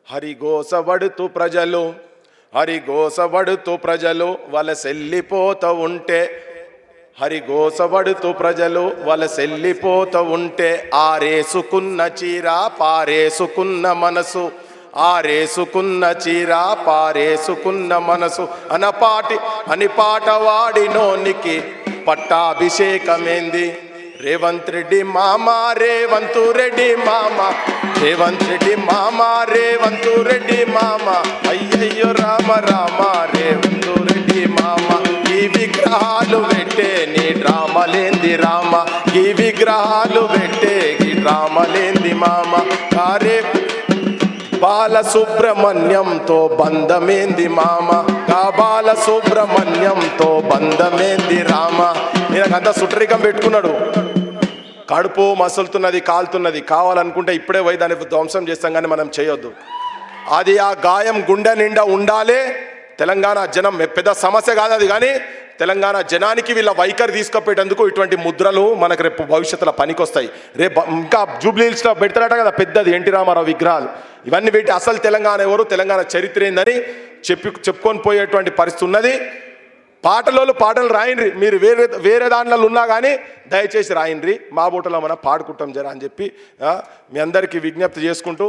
హరిగోసబడుతూ ప్రజలు హరిగోసబడుతూ ప్రజలు వలసెల్లిపోతూ ఉంటే, హరిగోసబడుతూ ప్రజలు వలసెల్లిపోతూ ఉంటే, ఆరేసుకున్న చీర పారేసుకున్న మనసు, ఆరేసుకున్న చీర పారేసుకున్న మనసు, అని పాట వాడినోనికి పట్టాభిషేకమేంది. రేవంత్ రెడ్డి మామ, రేవంతు రెడ్డి మామ, రేవంత్ రెడ్డి మామ, రేవంతు రెడ్డి మామ, అయ్యయ్యో రామ రామ రేవంతు రెడ్డి మామ. ఈ విగ్రహాలు పెట్టే నీ డ్రామలేంది రామ, ఈ విగ్రహాలు పెట్టే ఈ డ్రామలేంది మామ. కారే బాలసుబ్రహ్మణ్యంతో బంధమేంది మామ, కా బాలసుబ్రహ్మణ్యంతో బంధమేంది రామ. నేనంతా సుట్రికం పెట్టుకున్నాడు, కడుపు మసులుతున్నది, కాలుతున్నది, కావాలనుకుంటే ఇప్పుడే పోయి దాన్ని ధ్వంసం చేస్తాం, కానీ మనం చేయొద్దు. అది ఆ గాయం గుండె నిండా ఉండాలి. తెలంగాణ జనం పెద్ద సమస్య కాదు అది, కానీ తెలంగాణ జనానికి వీళ్ళ వైఖరి తీసుకుపోయేటందుకు ఇటువంటి ముద్రలు మనకు రేపు భవిష్యత్తులో పనికొస్తాయి. రేపు ఇంకా జూబ్లీహిల్స్లో పెడతారట కదా పెద్దది ఎన్టీ రామారావు విగ్రహాలు, ఇవన్నీ పెట్టి అసలు తెలంగాణ ఎవరు, తెలంగాణ చరిత్ర ఏందని చెప్పుకొని పోయేటువంటి పరిస్థితి ఉన్నది. పాటలు రాయండ్రి, మీరు వేరే దాంట్లో ఉన్నా కానీ దయచేసి రాయండ్రి, మా బూటలో మనం పాడుకుంటాం జరా అని చెప్పి మీ అందరికీ విజ్ఞప్తి చేసుకుంటూ